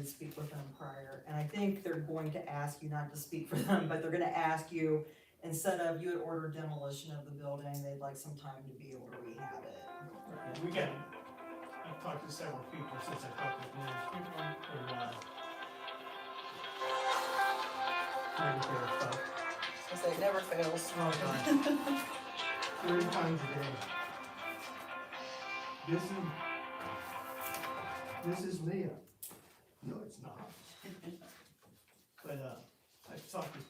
speak with them prior. And I think they're going to ask you not to speak for them, but they're gonna ask you, instead of you had ordered demolition of the building, they'd like some time to be able to rehab it. We got, I've talked to several people since I talked with them, and, trying to get our stuff. I say it never fails. Oh, God. 3 times a day. This is Leah. No, it's not. But, I've talked to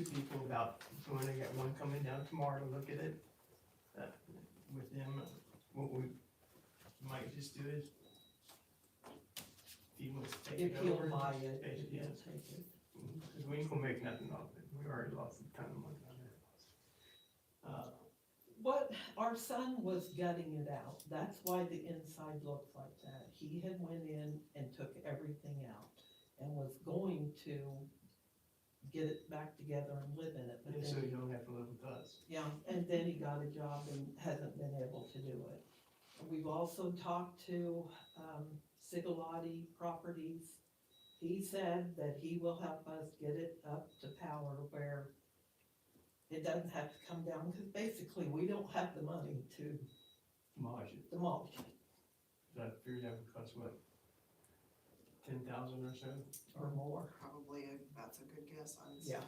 2 people about when I got one coming down tomorrow to look at it. With them, what we might just do is, if he wants to take If it he'll over. buy it, take if it, he'll yes. take it. Because we ain't gonna make nothing off it, we already lost a ton of money on it. What, our son was gutting it out, that's why the inside looks like that. He had went in and took everything out and was going to get it back together and live in it, but And so then, you don't have to live with us. yeah, and then he got a job and hasn't been able to do it. We've also talked to, Sigalotti Properties. He said that he will help us get it up to power where it doesn't have to come down, because basically we don't have the money to Demolish it. demolish it I figured that would cost what, 10,000 or so? or more. Probably, that's a good guess, I would say. Yeah.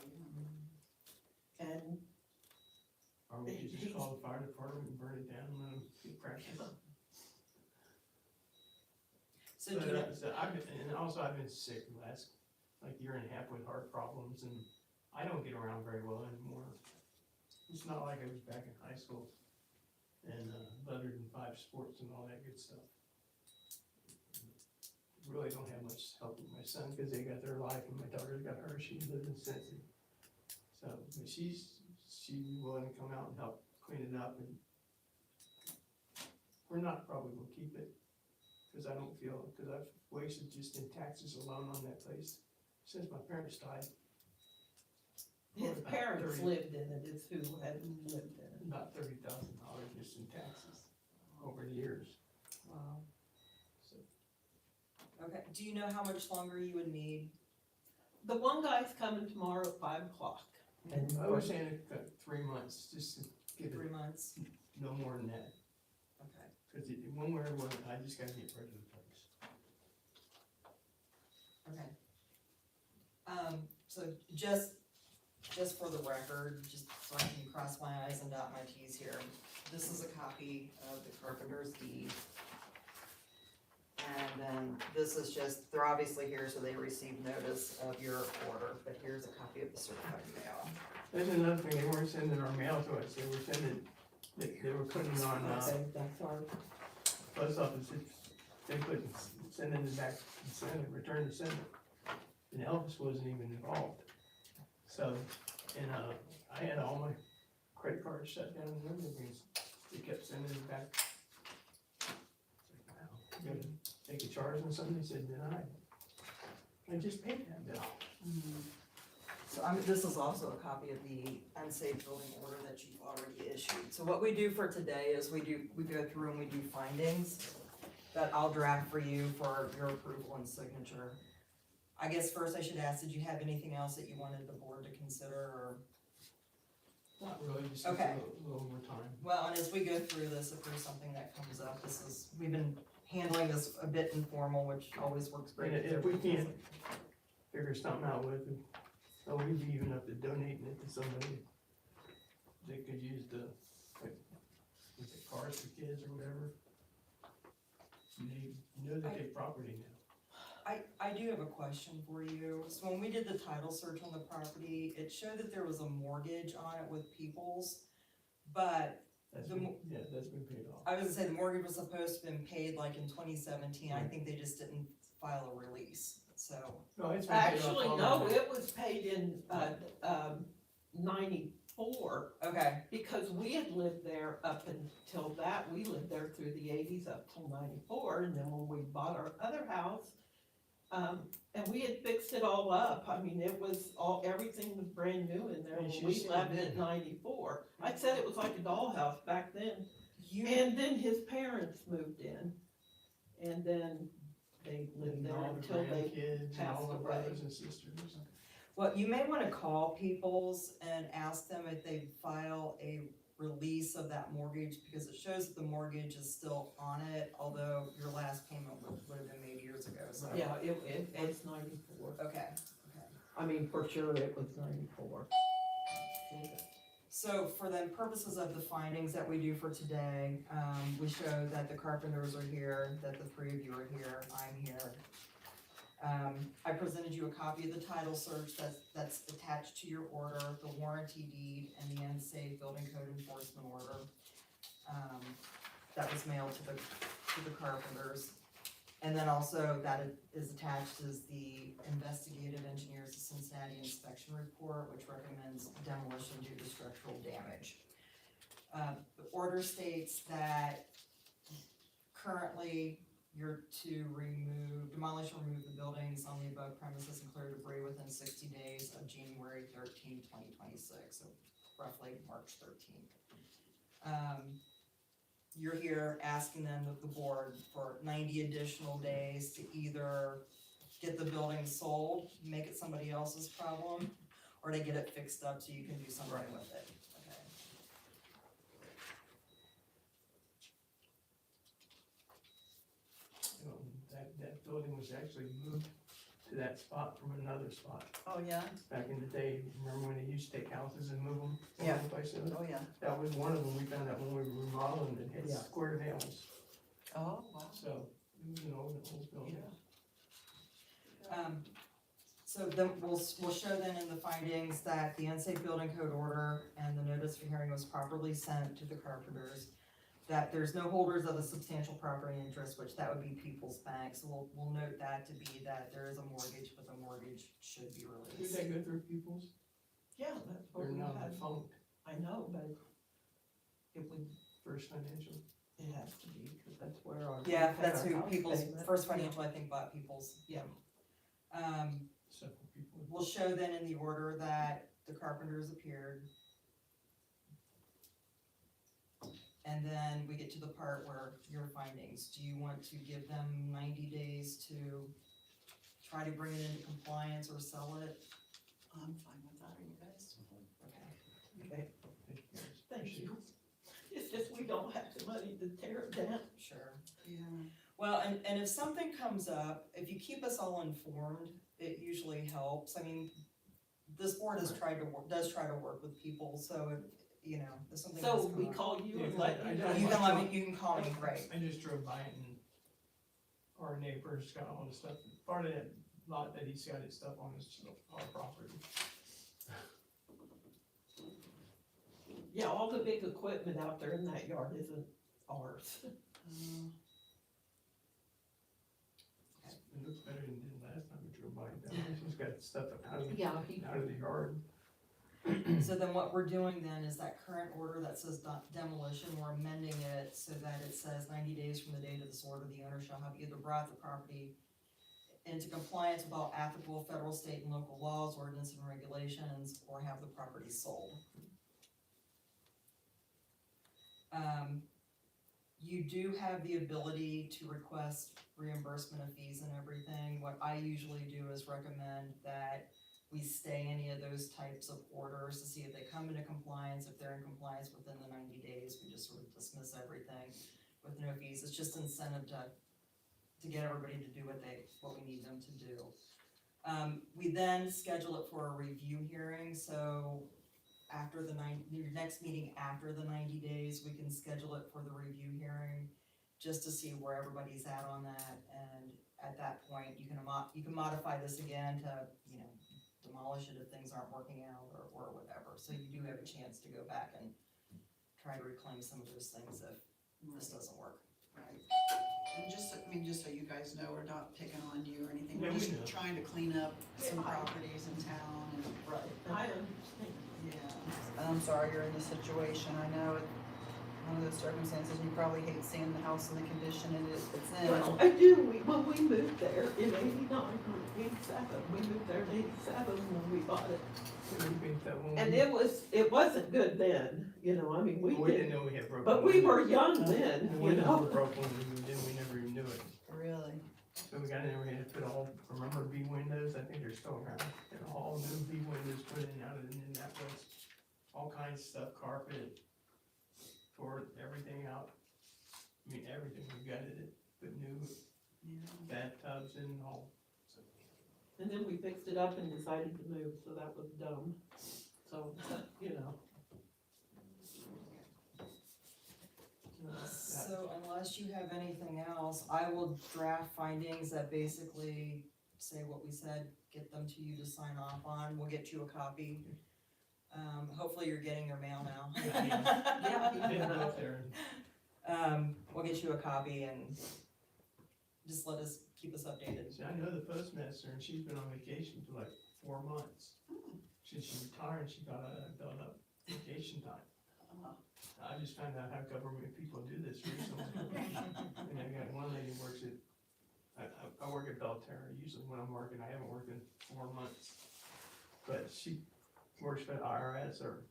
And Or we could just call the fire department and burn it down and let them get practice. So do you know, So I've been, and also I've been sick the last, like, year and a half with heart problems, and I don't get around very well anymore. It's not like I was back in high school and, lettered in 5 sports and all that good stuff. Really don't have much help with my son, cause they got their life, and my daughter's got hers, she lives in Cincy. So, but she's willing to come out and help clean it up, and we're not probably gonna keep it. Cause I don't feel, cause I've wasted just in taxes alone on that place since my parents died. his About parents 30 lived in it, is who had lived in it. About $30,000 just in taxes over the years, wow, so. okay, do you know how much longer you would need? The one guy's coming tomorrow at 5 o'clock. And I was saying it took 3 months, just to give 3 it months? no more than that, Okay, cause one way or another, I just gotta get rid of the place. okay. So just for the record, just so I can cross my i's and dot my t's here, this is a copy of the carpenter's deed. And then this is just, they're obviously here so they receive notice of your order, but here's a copy of the certified mail. There's another thing, they weren't sending our mail to us, they were sending, they were putting it on, Okay, that's our, post office, they put, sending it back to sender, return to sender. And Elvis wasn't even involved. So, and, I had all my credit cards shut down and everything, they kept sending it back. It's like, wow, you gotta take a charge on something, they said denied. I just paid that bill. So this is also a copy of the unsafe building order that you've already issued. So what we do for today is we go through and we do findings that I'll draft for you for your approval and signature. I guess first I should ask, did you have anything else that you wanted the board to consider, or? Not really, just a Okay. little more time. Well, and as we go through this, if there's something that comes up, we've been handling this a bit informal, which always works great. And if we can't figure something out with it, or we'd be even up to donating it to somebody that could use the, like, with the cars for kids or whatever. You know they take property now. I do have a question for you. So when we did the title search on the property, it showed that there was a mortgage on it with Peoples, but That's The been, mo- yeah, that's been paid off. I was gonna say the mortgage was supposed to have been paid like in 2017. I think they just didn't file a release, so. No, it's been paid off. actually, all no, of it was paid in, 94, Okay, because we had lived there up until that, we lived there through the 80s up till 94, and then when we bought our other house, and we had fixed it all up, I mean, it was everything was brand new in there And when she we said left then. in 94. I said it was like a dollhouse back then, you, and then his parents moved in, and then they lived And there all the until they, grandkids and all passed the away. brothers and sisters. Well, you may wanna call Peoples and ask them if they file a release of that mortgage, because it shows that the mortgage is still on it, although your last payment would have been made years ago, so. yeah, it was 94. Okay, I mean, for sure it was 94. so for the purposes of the findings that we do for today, we show that the Carpenters are here, that the three of you are here, I'm here. I presented you a copy of the title search that's attached to your order, the warranty deed, and the Unsafe Building Code Enforcement Order. That was mailed to the Carpenters. And then also that it is attached is the Investigative Engineers of Cincinnati Inspection Report, which recommends demolition due to structural damage. The order states that currently you're to demolish and remove the buildings on the above premises and clear debris within 60 days of January 13, 2026, so roughly March 13th. You're here asking them, the board, for 90 additional days to either get the building sold, make it somebody else's problem, or to get it fixed up so you can do something with it. Okay. That building was actually moved to that spot from another spot. Oh, yeah? Back in the day, remember when they used to take houses and move them? from Yeah. one place to another? Oh, yeah. That was one of them, we found out when we were remodeling, it had Yeah. square nails, Oh, wow. so it was an old building. So then we'll show then in the findings that the unsafe building code order and the notice for hearing was properly sent to the Carpenters, that there's no holders of a substantial property interest, which that would be People's Bank, so we'll note that to be that there is a mortgage, but the mortgage should be Did released. they go through Peoples? Yeah, that's what They're we now had. defunct, I know, but it would, First Financial. it has to be, because that's where our. Yeah, we paid that's our who house People's, payment. First Financial, I think, bought People's. Yeah. Several people. We'll show then in the order that the Carpenters appeared. And then we get to the part where your findings, do you want to give them 90 days to try to bring it into compliance or sell it? I'm fine with that, are you guys? Okay, Okay, Thank you, guys. thank Appreciate you. It's just we don't have the money to tear it down. sure. Yeah. Well, and if something comes up, if you keep us all informed, it usually helps. I mean, this board has does try to work with people, so if, you know, if something does So come we up. call you and Yeah, let I you know. know. You can let me, you can call me, right? I just drove by it and our neighbor's got all the stuff, part of that lot that he's got his stuff on is our property. Yeah, all the big equipment out there in that yard isn't ours. It looks better than it did last time we drove by it. He's got stuff out of, Yeah, out of the yard. So then what we're doing then is that current order that says demolition, we're amending it so that it says 90 days from the date of this order, the owner shall have either brought the property into compliance with all applicable federal, state, and local laws, ordinance, and regulations, or have the property sold. You do have the ability to request reimbursement of fees and everything. What I usually do is recommend that we stay any of those types of orders to see if they come into compliance. If they're in compliance within the 90 days, we just sort of dismiss everything with no fees. It's just incentive to get everybody to do what we need them to do. We then schedule it for a review hearing, so after your next meeting after the 90 days, we can schedule it for the review hearing, just to see where everybody's at on that, and at that point, you can modify this again to, you know, demolish it if things aren't working out, or whatever, so you do have a chance to go back and try to reclaim some of those things if this doesn't work. Right. And just so you guys know, we're not picking on you or anything, Yeah, we're we just know. trying to clean up some Yeah. properties in town and. Right. I understand. Yeah, and I'm sorry you're in this situation, I know it, one of those circumstances, you probably hate seeing the house in the condition it's in. Well, I do, when we moved there in 89 or 87, we moved there in 87 when we bought it. And it wasn't good then, you know, I mean, we We didn't didn't, know we had broken. but we were young then, We you didn't know we know. broke one, we never even knew it. Really? So we got in there, we had to put all, remember V windows, I think they're still around, and all new V windows put in out of, and then that was all kinds of stuff, carpet, tore everything out. I mean, everything, we gutted it, put new bathtubs in and all. So, And then we fixed it up and decided to move, so that was dumb. So, you know. that- So unless you have anything else, I will draft findings that basically say what we said, get them to you to sign off on, we'll get you a copy. Hopefully you're getting your mail now. Yeah. They were up there, We'll get you a copy and just keep us updated. see, I know the postmaster, and she's been on vacation for like 4 months. Since she retired, she got built up vacation time. I just found out how government people do this recently. And I got one lady who works I work at Belterra, usually when I'm working, I haven't worked in 4 months. But she works for the IRS or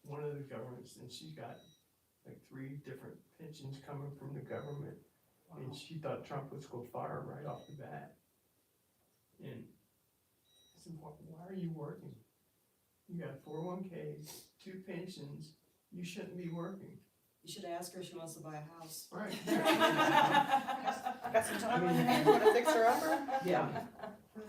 one of the governments, and she's got like 3 different pensions coming from the government. And she thought Trump was gonna fire her right off the bat. And I said, why are you working? You got 401ks, 2 pensions, you shouldn't be working. You should ask her if she wants to buy a house. Right. Got some time on your hands, wanna fix her upper? Yeah.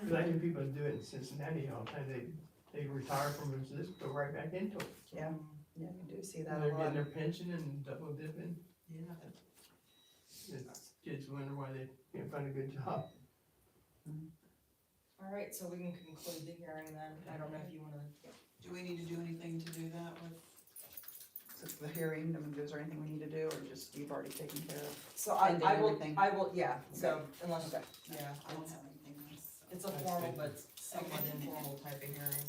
Cause I knew people do it in Cincinnati all the time, they retire from this, go right back into it. Yeah, yeah, we do see that And a they're lot. getting their pension and double dipping, Yeah. kids wonder why they can't find a good job. All right, so we can conclude the hearing then. I don't know if you wanna. Do we need to do anything to do that with the hearing? I mean, is there anything we need to do, or just you've already taken care of? So Pending I will, everything. yeah, so unless, Okay. yeah, I don't have anything else. it's a formal but somewhat informal type of hearing.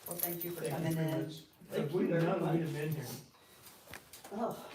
Well, thank you for Thank you coming very in. much. Thank If we'd you have very known, we'd much. have been here. Oh,